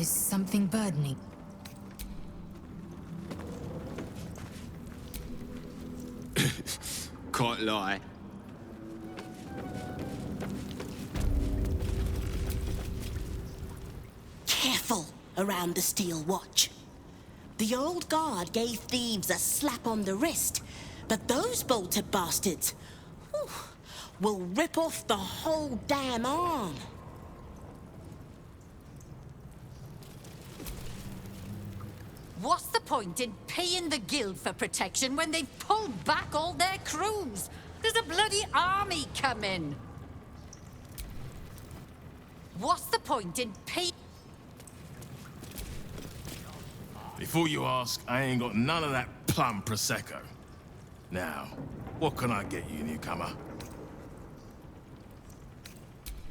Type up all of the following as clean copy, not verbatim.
Is something burdening? Can't lie. Careful around the Steel Watch. The old guard gave thieves a slap on the wrist, but those bolted bastards will rip off the whole damn arm. What's the point in paying the guild for protection when they've pulled back all their crews? There's a bloody army coming. What's the point in paying... Before you ask, I ain't got none of that plum Prosecco. Now, what can I get you, newcomer?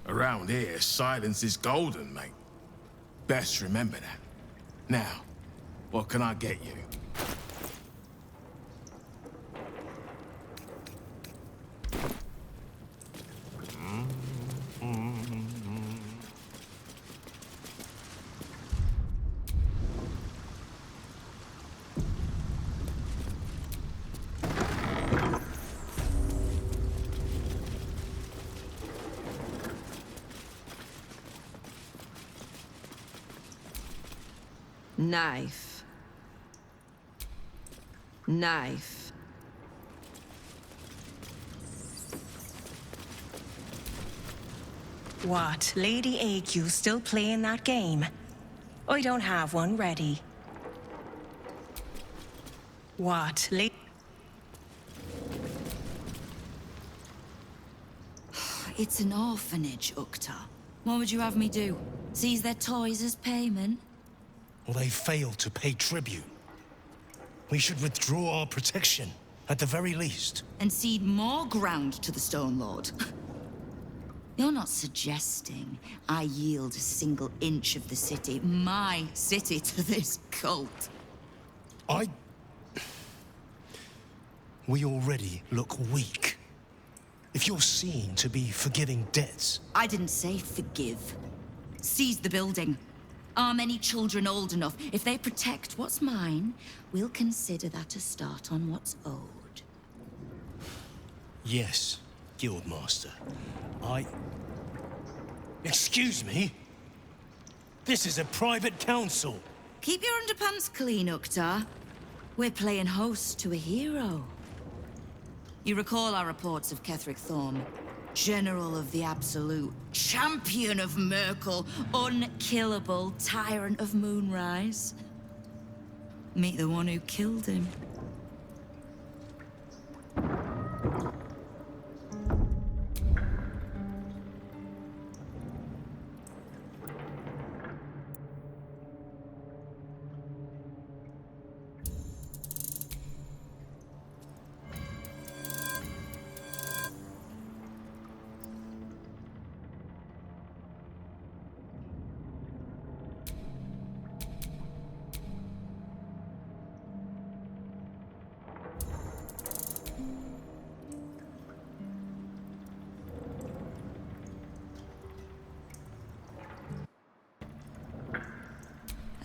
Around here, silence is golden, mate. Best remember that. Now, what can I get you? Knife. Knife. What, Lady AQ still playing that game? I don't have one ready. What, It's an orphanage, Ukta. What would you have me do? Seize their toys as payment? Well, they failed to pay tribute. We should withdraw our protection, at the very least. And cede more ground to the Stone Lord? You're not suggesting I yield a single inch of the city, my city, to this cult? We already look weak. If you're seen to be forgiving debts... I didn't say forgive. Seize the building. Arm any children old enough. If they protect what's mine, we'll consider that a start on what's owed. Yes, Guildmaster. Excuse me? This is a private council. Keep your underpants clean, Uktar. We're playing host to a hero. You recall our reports of Ketheric Thorm, General of the Absolute, Champion of Merkel, unkillable Tyrant of Moonrise. Meet the one who killed him.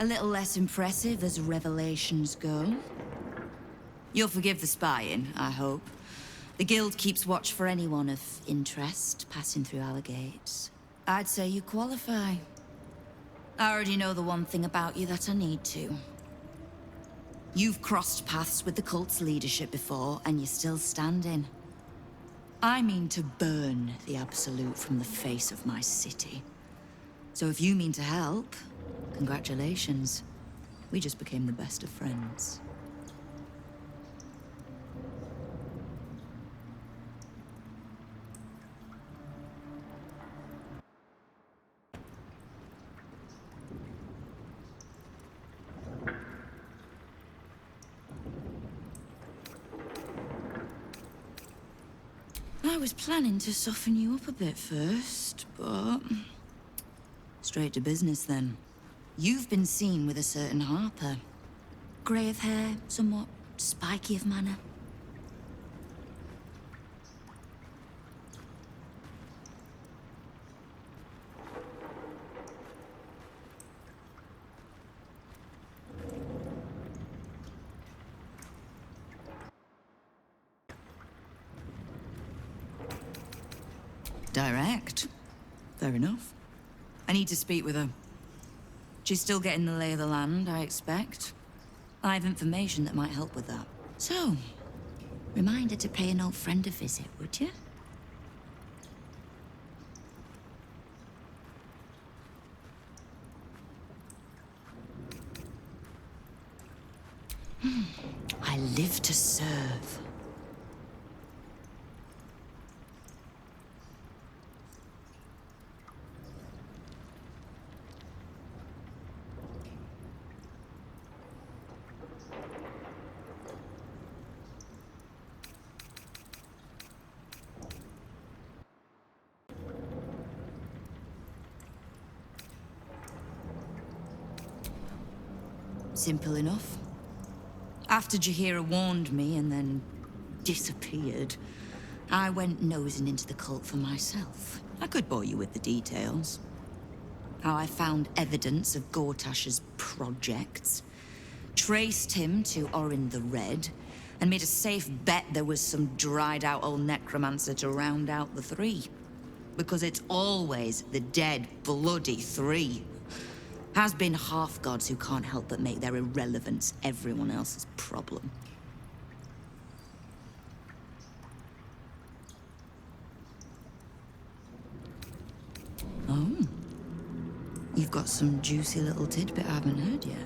A little less impressive as revelations go. You'll forgive the spying, I hope. The Guild keeps watch for anyone of interest passing through our gates. I'd say you qualify. I already know the one thing about you that I need to. You've crossed paths with the cult's leadership before, and you're still standing. I mean to burn the Absolute from the face of my city. So if you mean to help, congratulations. We just became the best of friends. I was planning to soften you up a bit first, but... straight to business then. You've been seen with a certain Harper. Grey of hair, somewhat spiky of manner. Direct. Fair enough. I need to speak with her. She's still getting the lay of the land, I expect. I have information that might help with that. So, remind her to pay an old friend a visit, would you? I live to serve. Simple enough. After Jaheira warned me and then disappeared, I went nosing into the cult for myself. I could bore you with the details. How I found evidence of Gortash's projects, traced him to Orin the Red, and made a safe bet there was some dried-out old necromancer to round out the three. Because it's always the dead, bloody three. Has been half-gods who can't help but make their irrelevance everyone else's problem. Oh. You've got some juicy little tidbit I haven't heard yet.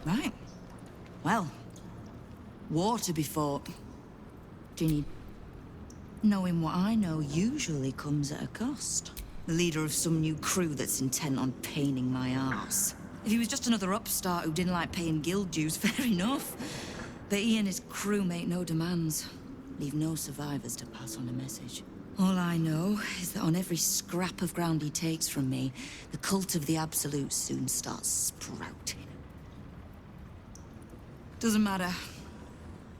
Right. Well, war to be fought. Do you need... Knowing what I know usually comes at a cost. The leader of some new crew that's intent on paining my arse. If he was just another upstart who didn't like paying guild dues, fair enough. But he and his crew make no demands. Leave no survivors to pass on a message. All I know is that on every scrap of ground he takes from me, the cult of the Absolute soon starts sprouting. Doesn't matter.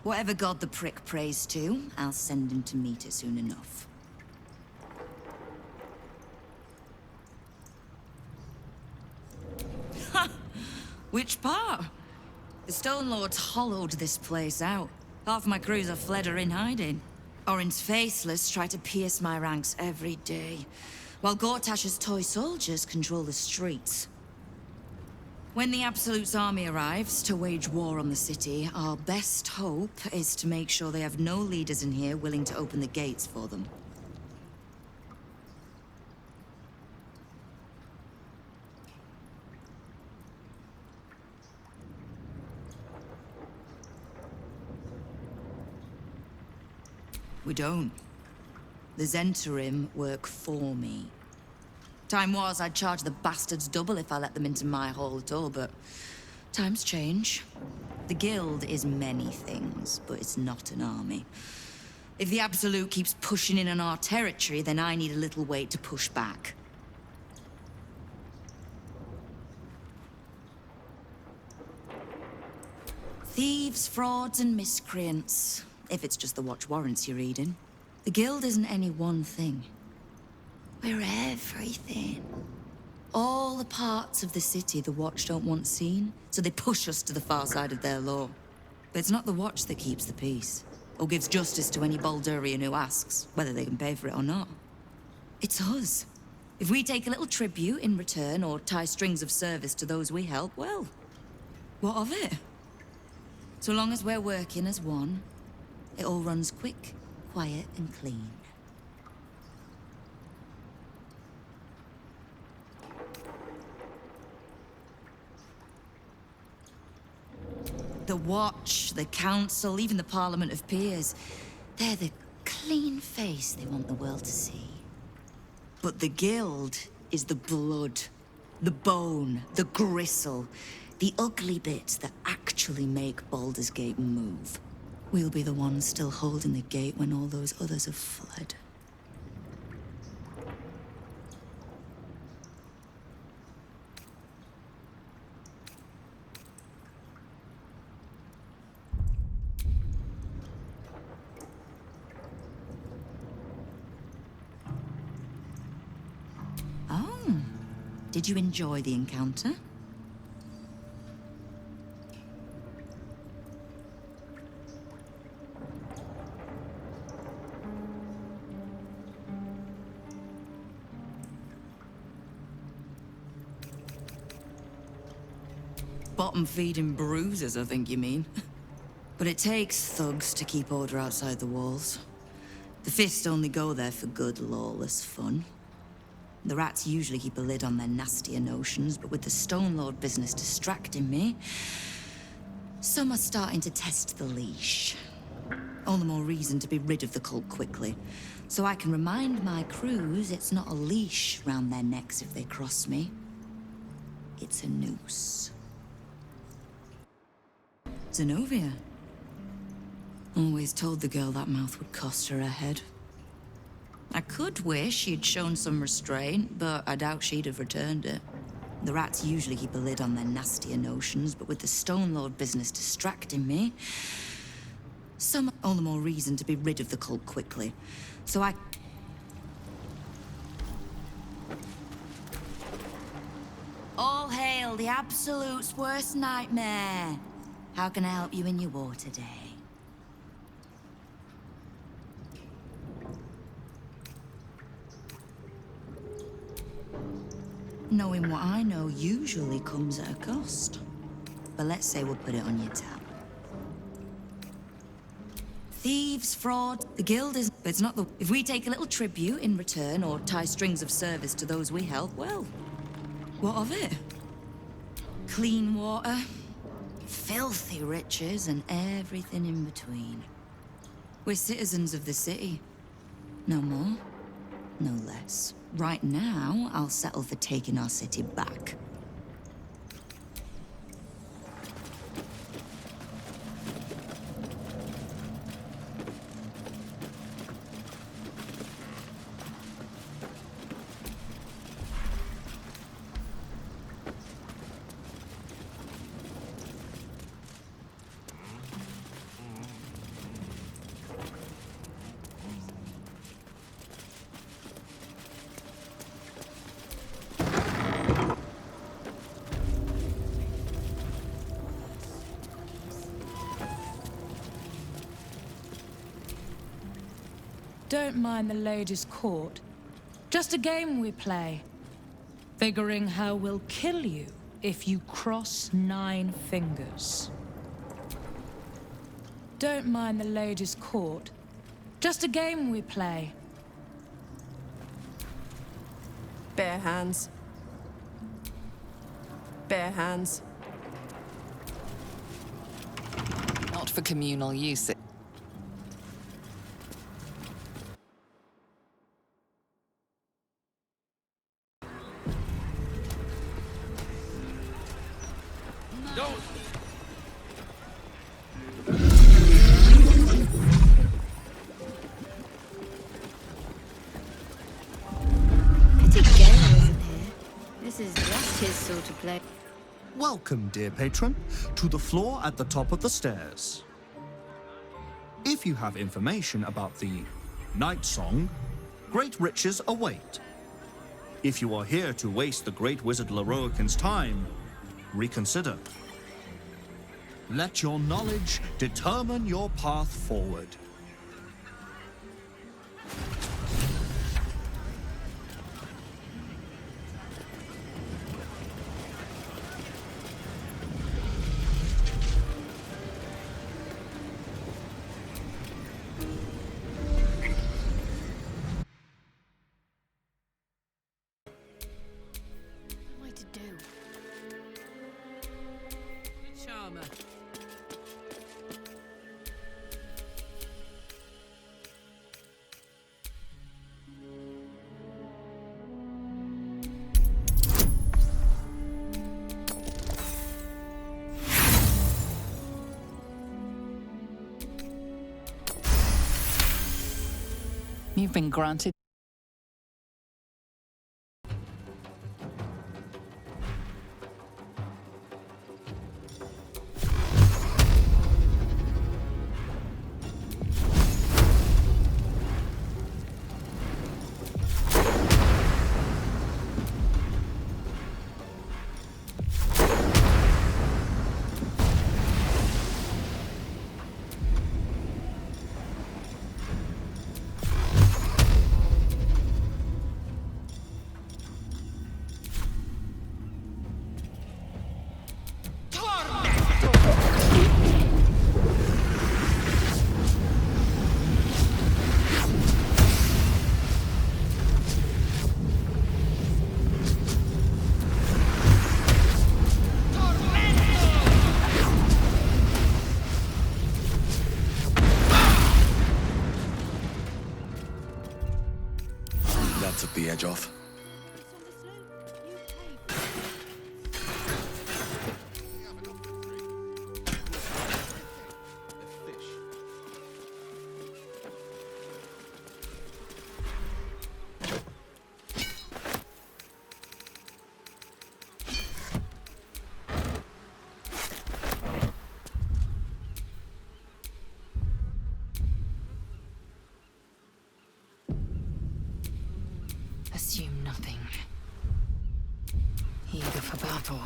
Whatever god the prick prays to, I'll send him to meet it soon enough. Ha! Which part? The Stone Lords hollowed this place out. Half my crews are fled or in hiding. Orin's faceless try to pierce my ranks every day, while Gortash's toy soldiers control the streets. When the Absolute's army arrives to wage war on the city, our best hope is to make sure they have no leaders in here willing to open the gates for them. We don't. The Zentarim work for me. Time was, I'd charge the bastards double if I let them into my hall at all, but times change. The Guild is many things, but it's not an army. If the Absolute keeps pushing in on our territory, then I need a little weight to push back. Thieves, frauds, and miscreants. If it's just the watch warrants you're reading. The Guild isn't any one thing. We're everything. All the parts of the city the Watch don't want seen, so they push us to the far side of their law. But it's not the Watch that keeps the peace, or gives justice to any Baldurian who asks, whether they can pay for it or not. It's us. If we take a little tribute in return, or tie strings of service to those we help, well, what of it? So long as we're working as one, it all runs quick, quiet, and clean. The Watch, the Council, even the Parliament of Peers, they're the clean face they want the world to see. But the Guild is the blood, the bone, the gristle, the ugly bits that actually make Baldur's Gate move. We'll be the ones still holding the gate when all those others have fled. Did you enjoy the encounter? Bottom-feeding bruisers, I think you mean. But it takes thugs to keep order outside the walls. The fists only go there for good, lawless fun. The rats usually keep a lid on their nastier notions, but with the Stone Lord business distracting me, some are starting to test the leash. All the more reason to be rid of the cult quickly, so I can remind my crews it's not a leash round their necks if they cross me. It's a noose. Zenobia. Always told the girl that mouth would cost her head. I could wish she'd shown some restraint, but I doubt she'd have returned it. The rats usually keep a lid on their nastier notions, but with the Stone Lord business distracting me, some all the more reason to be rid of the cult quickly. So I... All hail the Absolute's worst nightmare. How can I help you in your war today? Knowing what I know usually comes at a cost. But let's say we'll put it on your tab. Thieves, fraud, the guild is... But it's not the... If we take a little tribute in return or tie strings of service to those we help, well, what of it? Clean water, filthy riches, and everything in between. We're citizens of the city. No more, no less. Right now, I'll settle for taking our city back. Don't mind the ladies' court. Just a game we play. Figuring how we'll kill you if you cross 9 fingers. Don't mind the ladies' court. Just a game we play. Bare hands. Bare hands. Not for communal use. Welcome, dear patron, to the floor at the top of the stairs. If you have information about the Night Song, great riches await. If you are here to waste the great wizard Leroican's time, reconsider. Let your knowledge determine your path forward. Charmer. You've been granted. Eager for battle.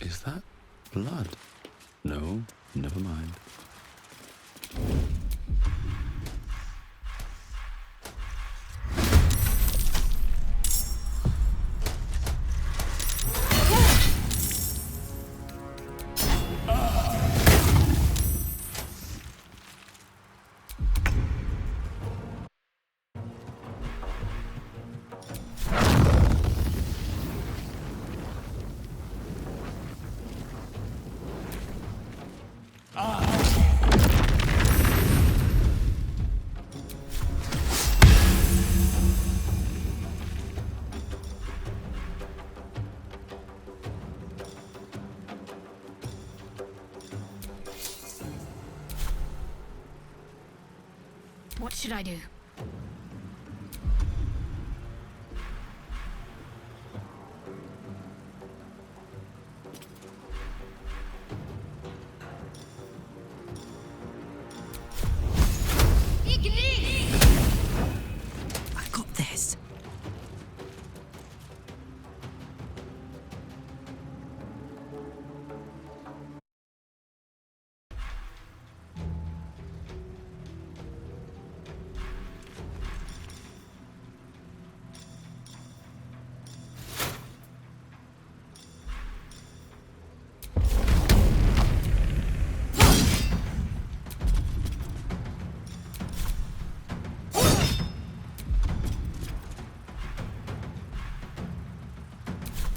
Is that blood? No, never mind. What should I do? I got this.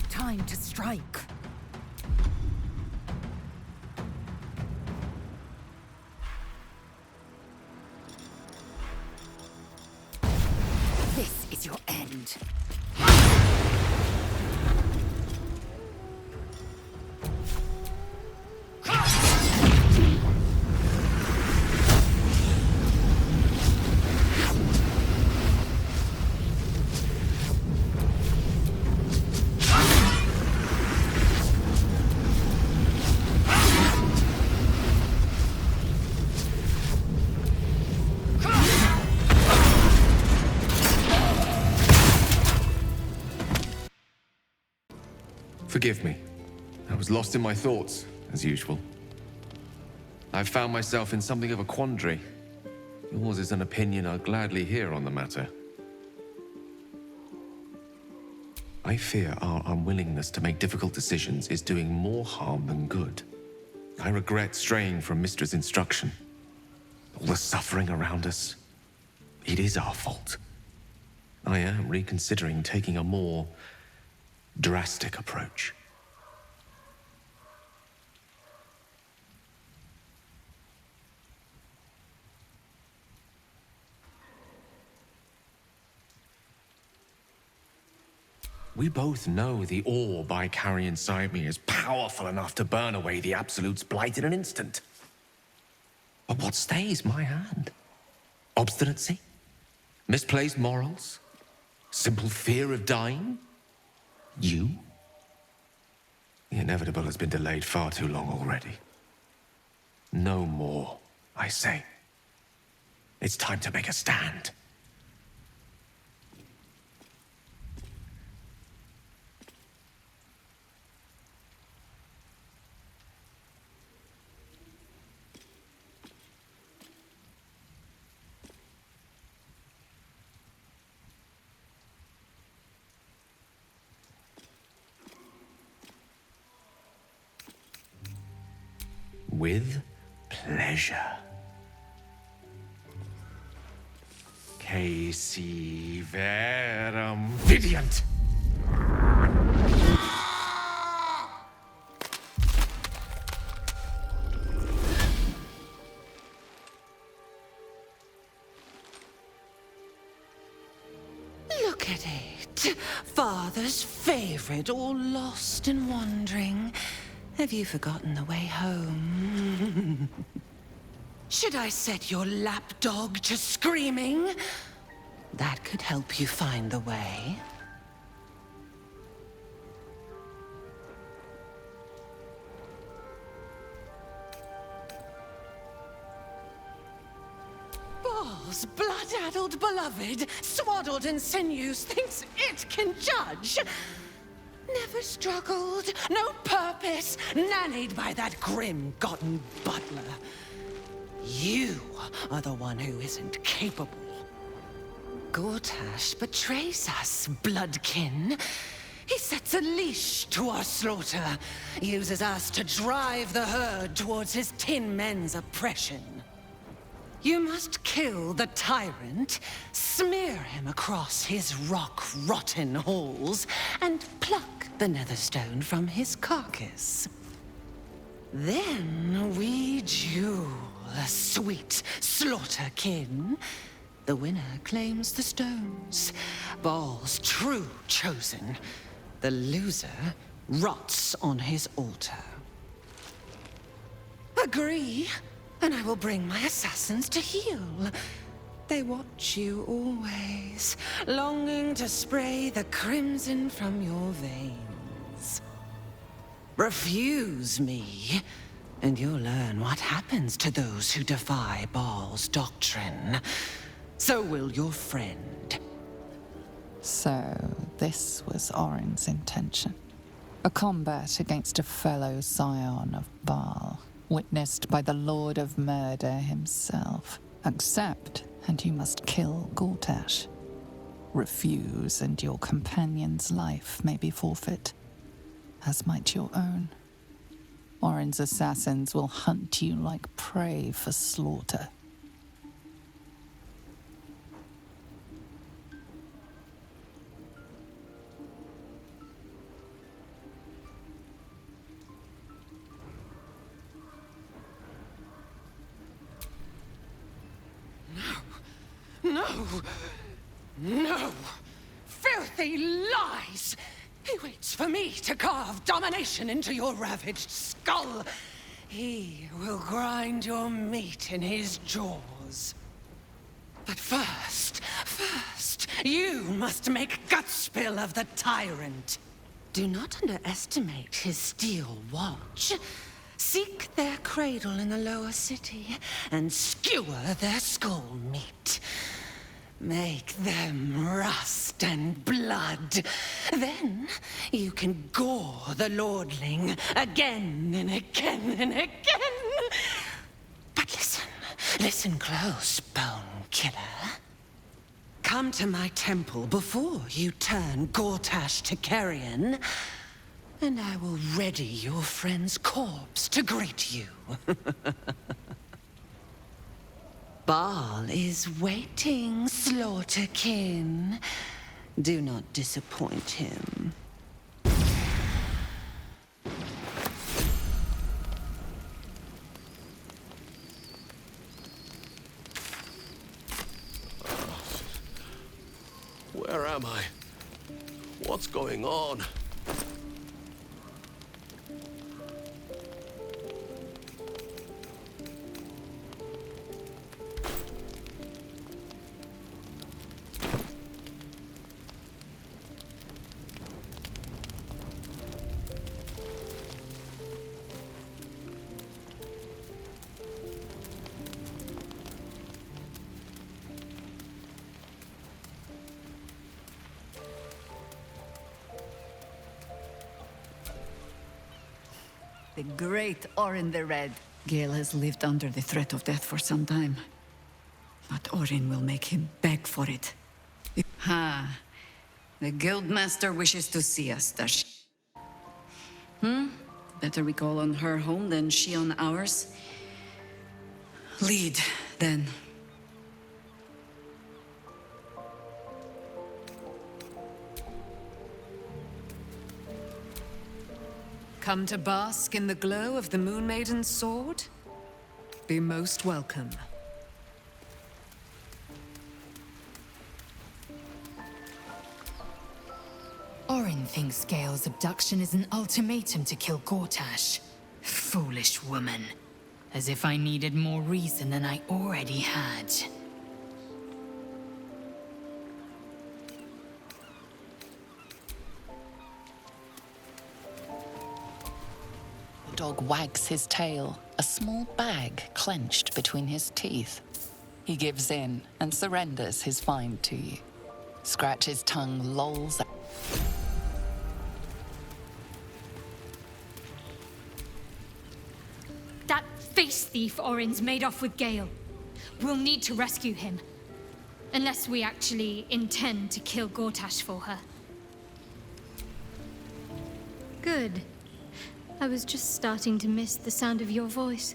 Time to strike. This is your end. Forgive me. I was lost in my thoughts, as usual. I've found myself in something of a quandary. Yours is an opinion I'll gladly hear on the matter. I fear our unwillingness to make difficult decisions is doing more harm than good. I regret straying from Mistra's instruction. All the suffering around us. It is our fault. I am reconsidering taking a more drastic approach. We both know the orb I carry inside me is powerful enough to burn away the Absolute's blight in an instant. But what stays my hand? Obstinacy? Misplaced morals? Simple fear of dying? You? The inevitable has been delayed far too long already. No more, I say. It's time to make a stand. With pleasure. Casey Verum Vidiant! at it. Father's favorite, all lost and wandering. Have you forgotten the way home? Should I set your lapdog to screaming? That could help you find the way. Balls, blood-addled beloved, swaddled in sinews, thinks it can judge. Never struggled, no purpose, nannied by that grim-gotten butler. You are the one who isn't capable. Gortash betrays us, bloodkin. He sets a leash to our slaughter, uses us to drive the herd towards his tin men's oppression. You must kill the tyrant, smear him across his rock-rotten halls, and pluck the netherstone from his carcass. Then we duel, sweet slaughterkin. The winner claims the stones, Baal's true chosen. The loser rots on his altar. Agree, and I will bring my assassins to heal. They watch you always, longing to spray the crimson from your veins. Refuse me, and you'll learn what happens to those who defy Baal's doctrine. So will your friend. So, this was Orin's intention. A combat against a fellow scion of Baal, witnessed by the Lord of Murder himself. Accept, and you must kill Gortash. Refuse, and your companion's life may be forfeit, as might your own. Orin's assassins will hunt you like prey for slaughter. No! No! Filthy lies! He waits for me to carve domination into your ravaged skull. He will grind your meat in his jaws. But first, you must make gutspill of the tyrant. Do not underestimate his steel watch. Seek their cradle in the lower city and skewer their skull meat. Make them rust and blood. Then you can gore the lordling again and again and again. But listen close, bone killer. Come to my temple before you turn Gortash to carrion, and I will ready your friend's corpse to greet you. Baal is waiting, slaughterkin. Do not disappoint him. Where am I? What's going on? The great Orin the Red. Gale has lived under the threat of death for some time. But Orin will make him beg for it. Ha! The Guildmaster wishes to see us, does she? Better we call on her home than she on ours. Lead, then. Come to bask in the glow of the Moon Maiden's sword? Be most welcome. thinks Gale's abduction is an ultimatum to kill Gortash. Foolish woman. As if I needed more reason than I already had. The dog wags his tail, a small bag clenched between his teeth. He gives in and surrenders his find to you. Scratch's tongue lolls out. That face thief Orin's made off with Gale. We'll need to rescue him. Unless we actually intend to kill Gortash for her. Good. I was just starting to miss the sound of your voice.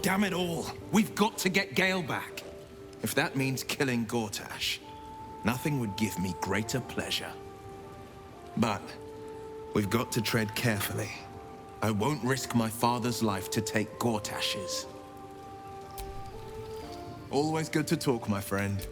Damn it all! We've got to get Gale back. If that means killing Gortash, nothing would give me greater pleasure. But we've got to tread carefully. I won't risk my father's life to take Gortash's. Always good to talk, my friend.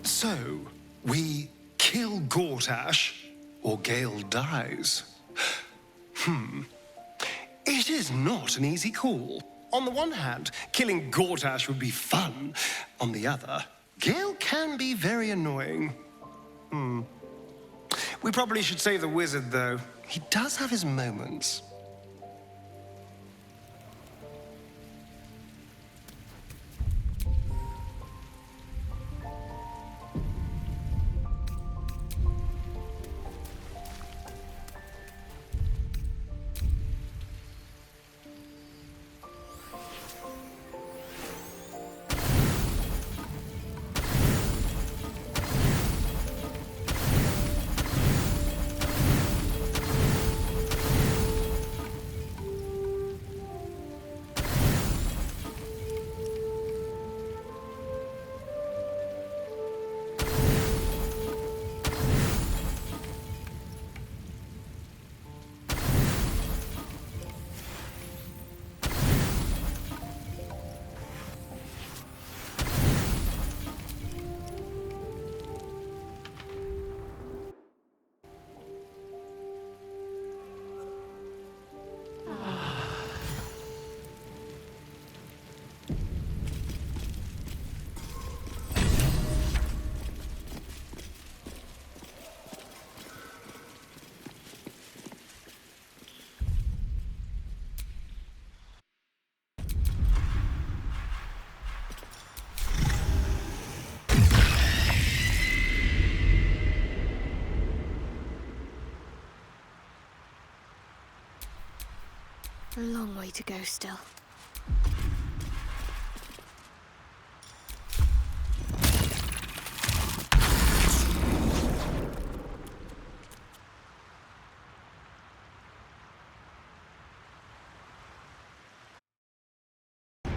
So, we kill Gortash, or Gale dies. It is not an easy call. On the one hand, killing Gortash would be fun. On the other, Gale can be very annoying. We probably should save the wizard, though. He does have his moments. A long way to go still.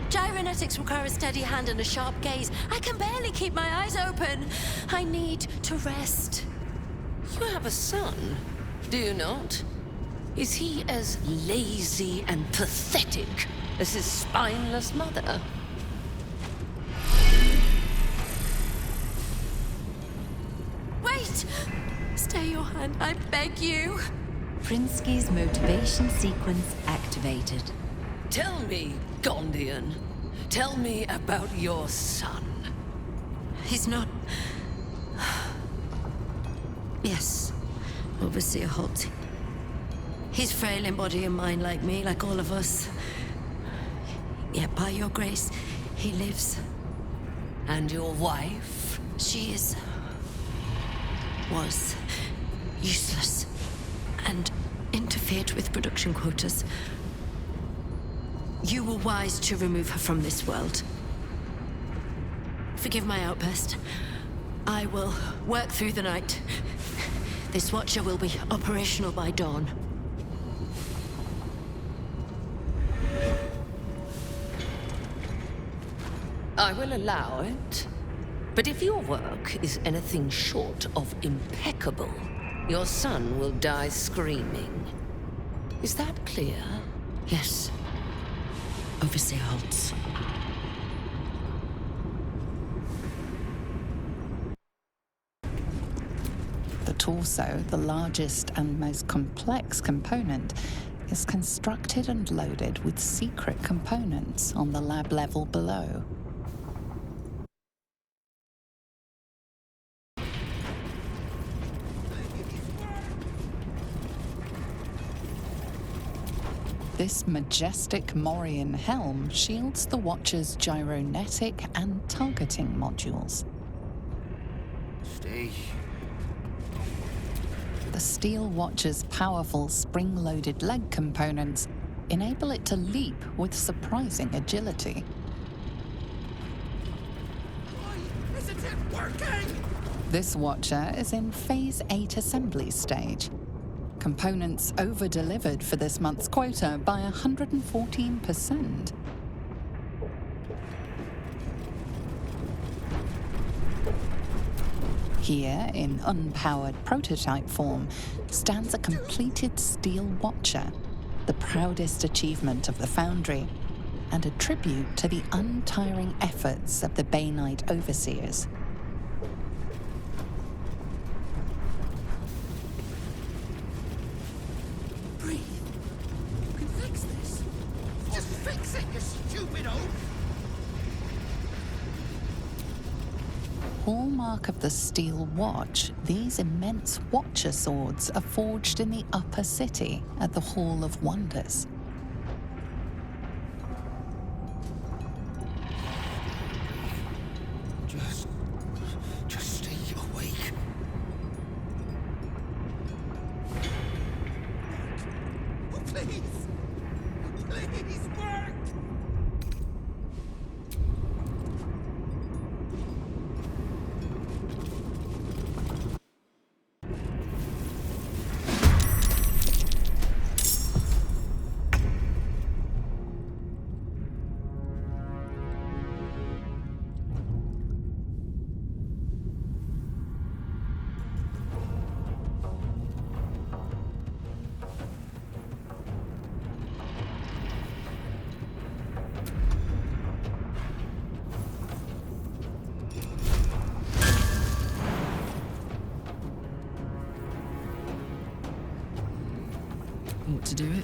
Gyromatics require a steady hand and a sharp gaze. I can barely keep my eyes open. I need to rest. You have a son, do you not? Is he as lazy and pathetic as his spineless mother? Wait! Stay your hand, I beg you. Prinsky's motivation sequence activated. Tell me, Gondian. Tell me about your son. He's not... Yes, Overseer Holt. He's frail in body and mind like me, like all of us. Yet by your grace, he lives. And your wife? She is... was... useless. And interfered with production quotas. You were wise to remove her from this world. Forgive my outburst. I will work through the night. This Watcher will be operational by dawn. I will allow it. But if your work is anything short of impeccable, your son will die screaming. Is that clear? Yes. Overseer Holtz. The torso, the largest and most complex component, is constructed and loaded with secret components on the lab level below. This majestic Morian helm shields the Watcher's gyronetic and targeting modules. Stay. The Steel Watcher's powerful spring-loaded leg components enable it to leap with surprising agility. Why isn't it working? This Watcher is in Phase 8 assembly stage. Components over-delivered for this month's quota by 114%. Here, in unpowered prototype form, stands a completed Steel Watcher, the proudest achievement of the Foundry, and a tribute to the untiring efforts of the Bay Knight Overseers. Breathe. You can fix this. Just fix it, you stupid oaf! Hallmark of the Steel Watch, these immense Watcher swords are forged in the Upper City at the Hall of Wonders. Just stay awake. Oh, please! Please work! Ought to do it.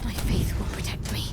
My faith will protect me.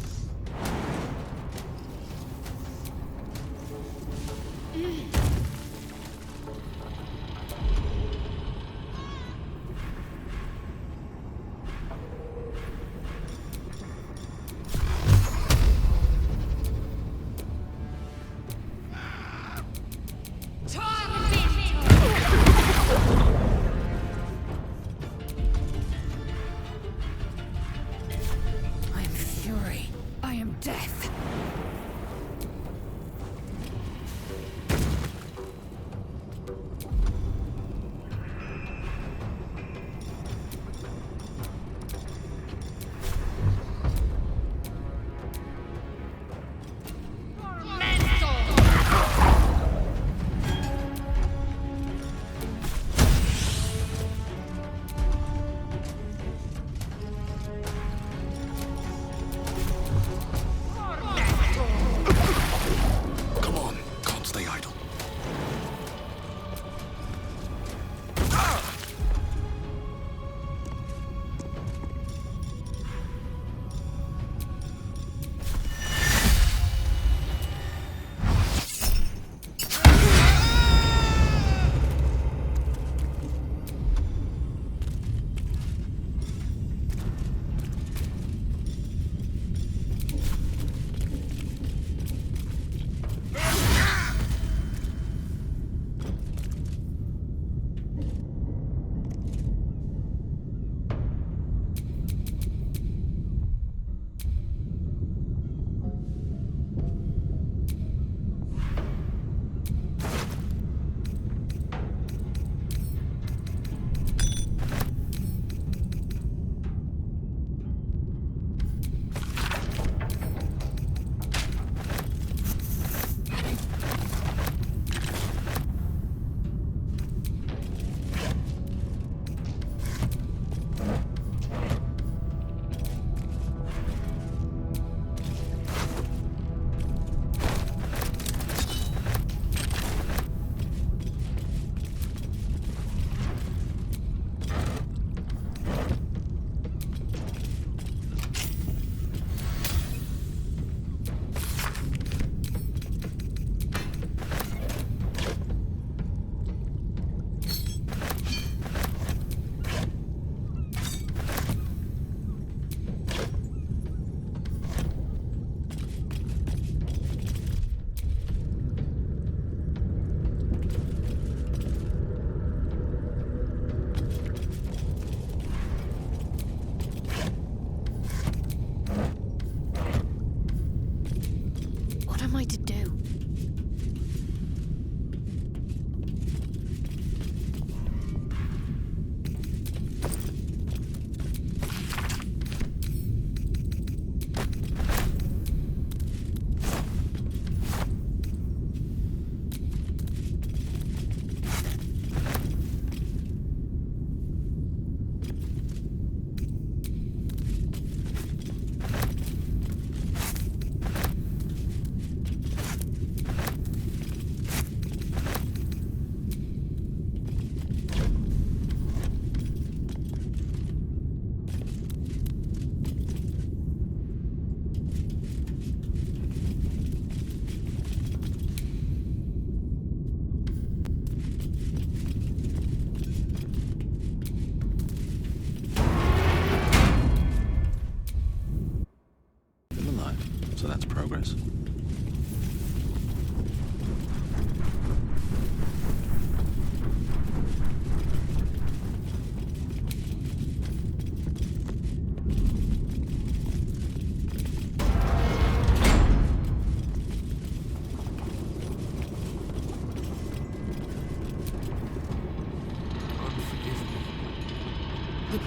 that's progress.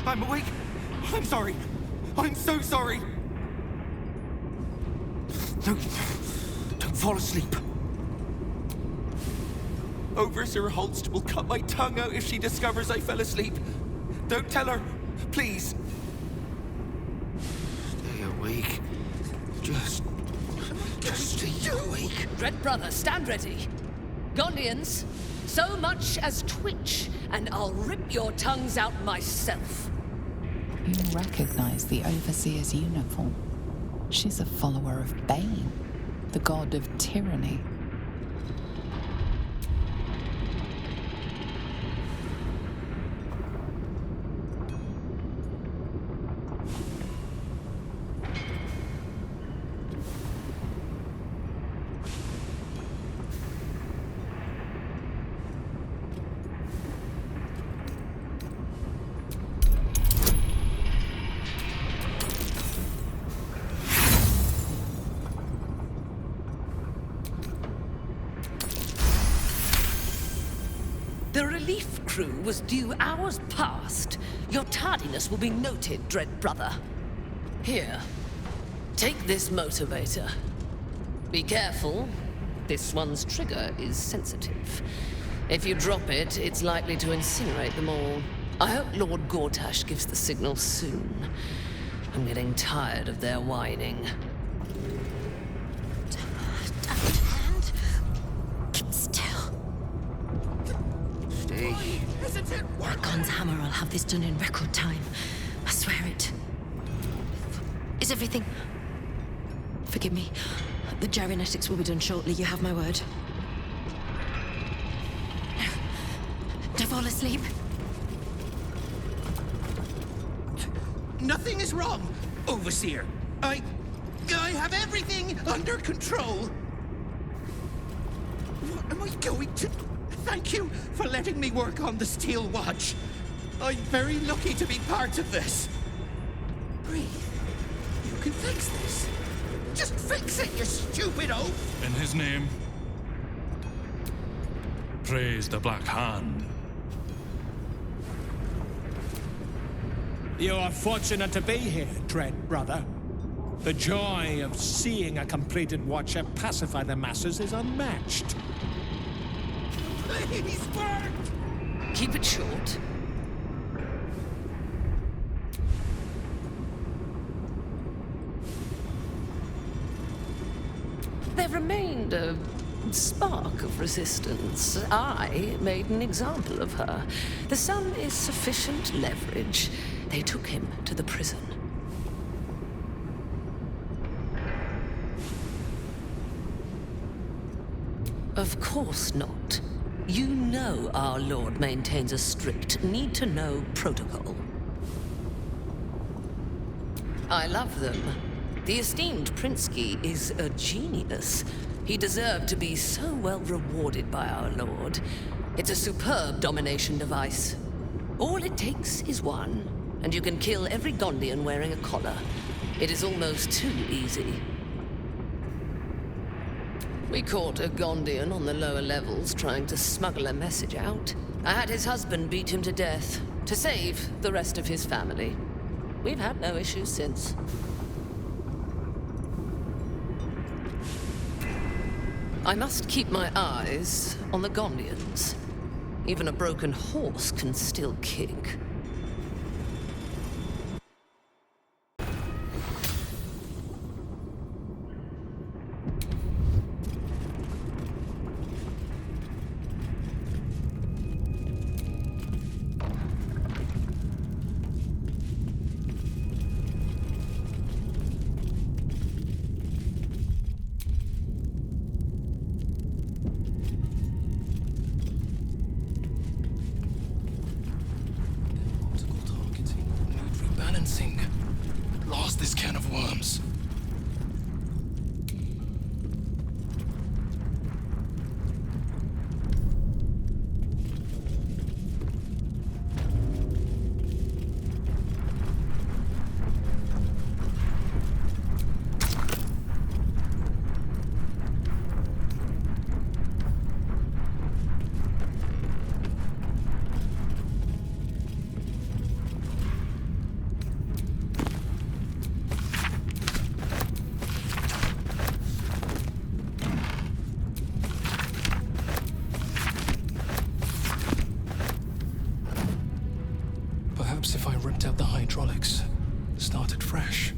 I'm awake. I'm sorry. I'm so sorry. Don't fall asleep. Overseer Holst will cut my tongue out if she discovers I fell asleep. Don't tell her, please. Stay awake. Just stay awake. Red Brother, stand ready. Gondians, so much as twitch, and I'll rip your tongues out myself. You recognize the Overseer's uniform. She's a follower of Bane, the god of tyranny. The relief crew was due hours past. Your tardiness will be noted, Dread Brother. Here, take this motivator. Be careful. This one's trigger is sensitive. If you drop it, it's likely to incinerate them all. I hope Lord Gortash gives the signal soon. I'm getting tired of their whining. Argon's hammer will have this done in record time. I swear it. Is everything... Forgive me. The gyrionetics will be done shortly, you have my word. Don't fall asleep. Nothing is wrong, Overseer. I have everything under control. What am I going to... Thank you for letting me work on the Steel Watch. I'm very lucky to be part of this. Breathe. You can fix this. Just fix it, you stupid oaf! In his name, praise the Black Hand. You are fortunate to be here, Dread Brother. The joy of seeing a completed Watcher pacify the masses is unmatched. Please, Bert! Keep it short. There remained a spark of resistance. I made an example of her. The sun is sufficient leverage. They took him to the prison. Of course not. You know our Lord maintains a strict need-to-know protocol. I love them. The esteemed Prinsky is a genius. He deserved to be so well rewarded by our Lord. It's a superb domination device. All it takes is one, and you can kill every Gondian wearing a collar. It is almost too easy. We caught a Gondian on the lower levels trying to smuggle a message out. I had his husband beat him to death to save the rest of his family. We've had no issues since. I must keep my eyes on the Gondians. Even a broken horse can still kick. Lost this can of worms. Perhaps if I ripped out the hydraulics, started fresh.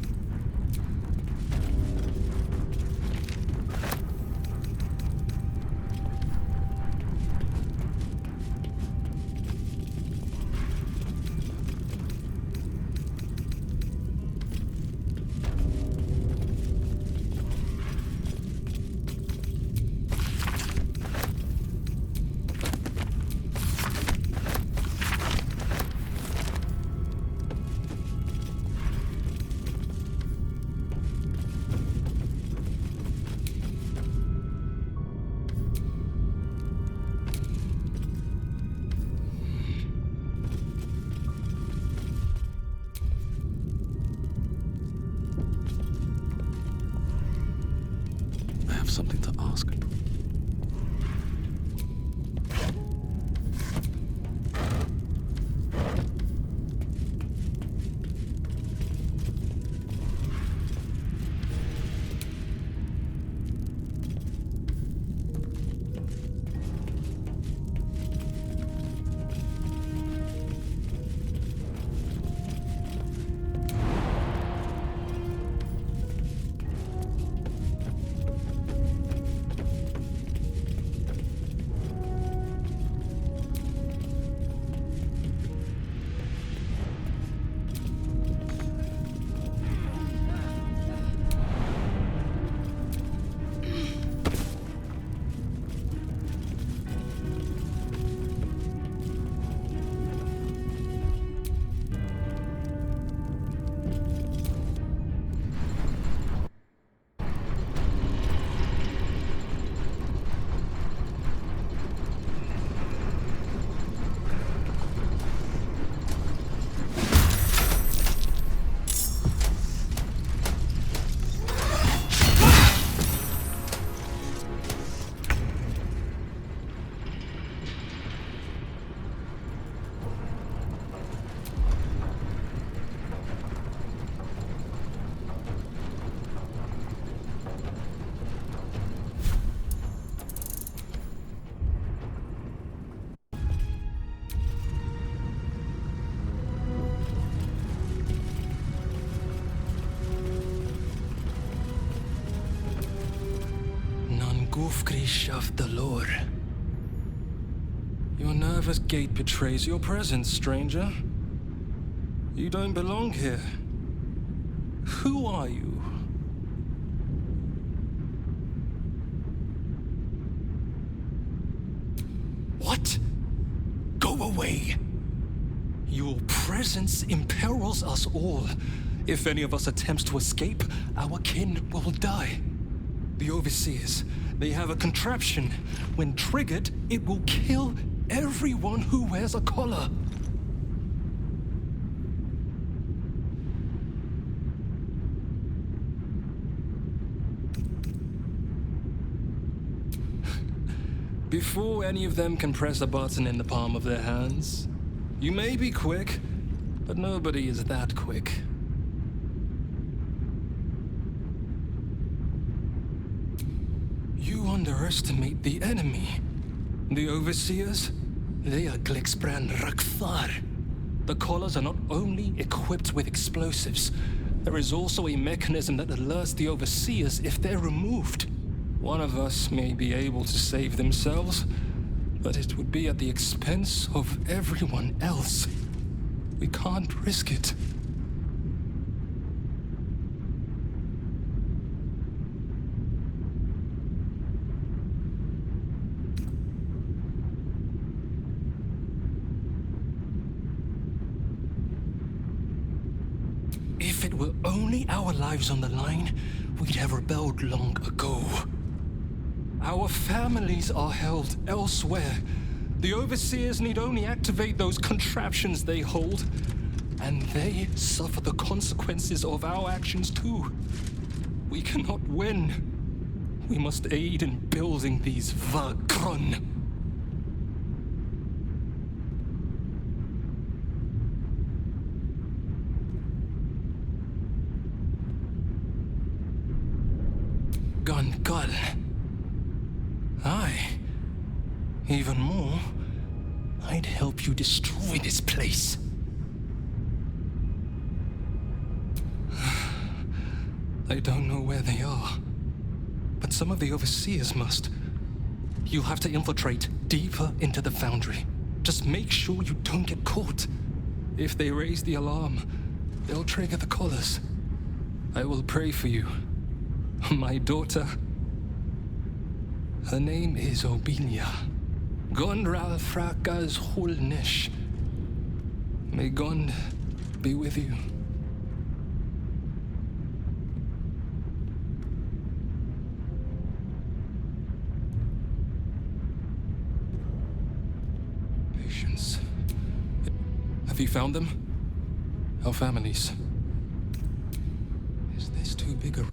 I have something to ask. Gufgrish of the lore. Your nervous gait betrays your presence, stranger. You don't belong here. Who are you? What? Go away! Your presence imperils us all. If any of us attempts to escape, our kin will die. The Overseers, they have a contraption. When triggered, it will kill everyone who wears a collar. Before any of them can press a button in the palm of their hands, you may be quick, but nobody is that quick. You underestimate the enemy. The Overseers, they are Glixbrand Rakthar. The collars are not only equipped with explosives, there is also a mechanism that alerts the Overseers if they're removed. One of us may be able to save themselves, but it would be at the expense of everyone else. We can't risk it. If it were only our lives on the line, we'd have rebelled long ago. Our families are held elsewhere. The Overseers need only activate those contraptions they hold, and they suffer the consequences of our actions too. We cannot win. We must aid in building these Vagron. Gungal. Aye. Even more, I'd help you destroy this place. I don't know where they are, but some of the overseers must. You'll have to infiltrate deeper into the foundry. Just make sure you don't get caught. If they raise the alarm, they'll trigger the collars. I will pray for you. My daughter. Her name is Obelia. Gondra Frakas Hulnish. May God be with you. Patience. Have you found them? Our families. Is this too big a...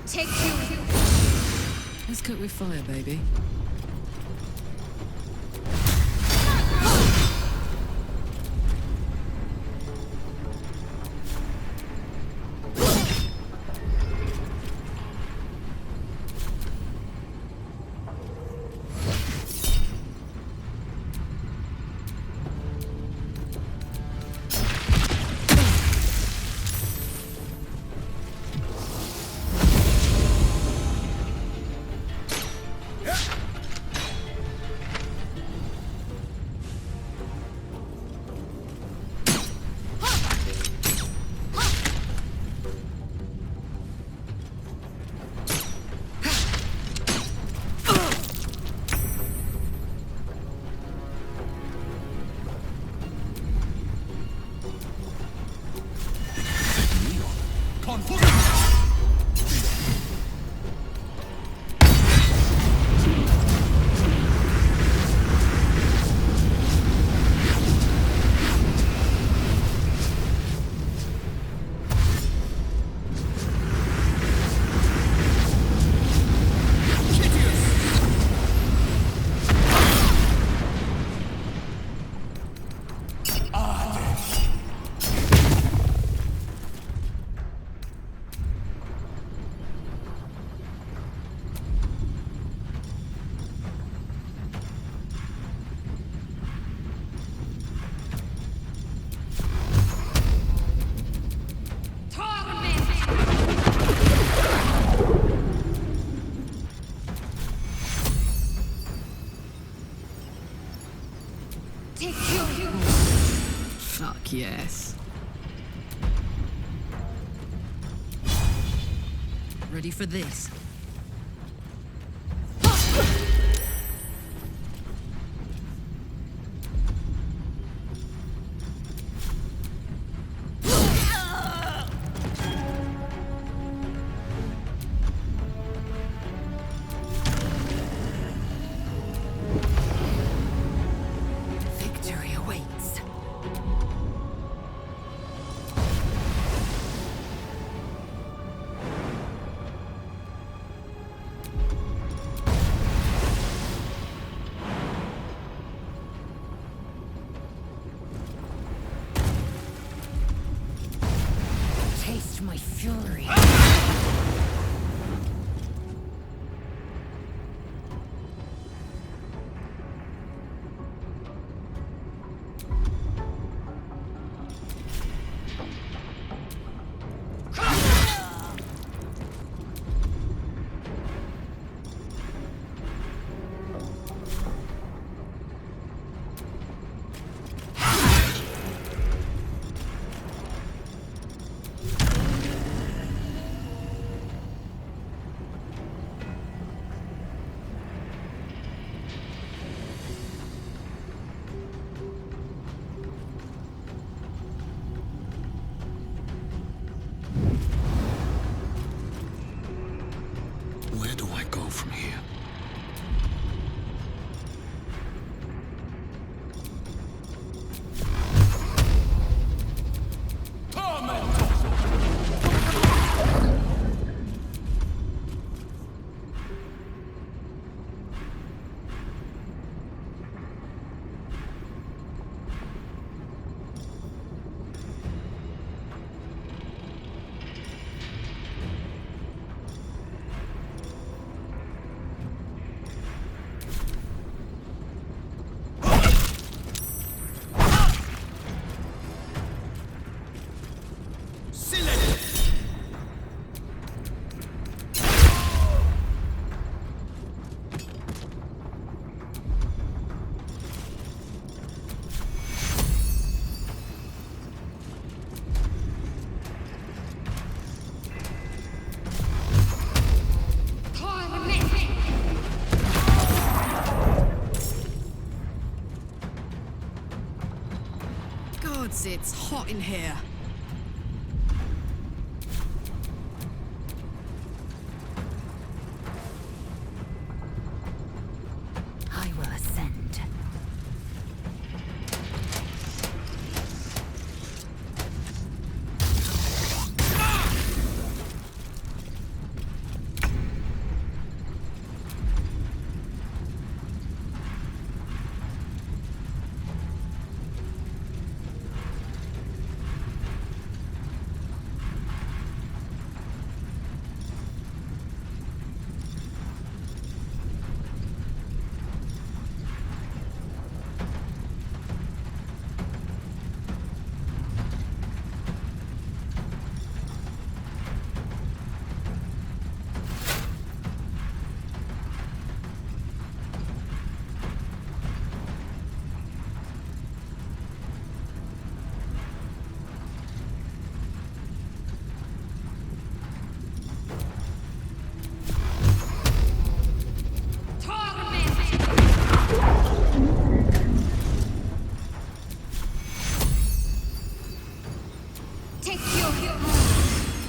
Take two. Let's cook with fire, baby. Fuck yes. Ready for this? Victory awaits. Gods, it's hot in here. I will ascend.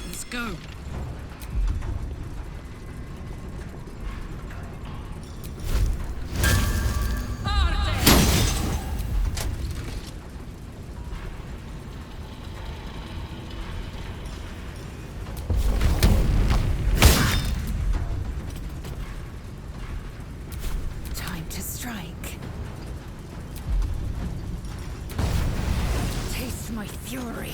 Let's go. Time to strike. Taste my fury.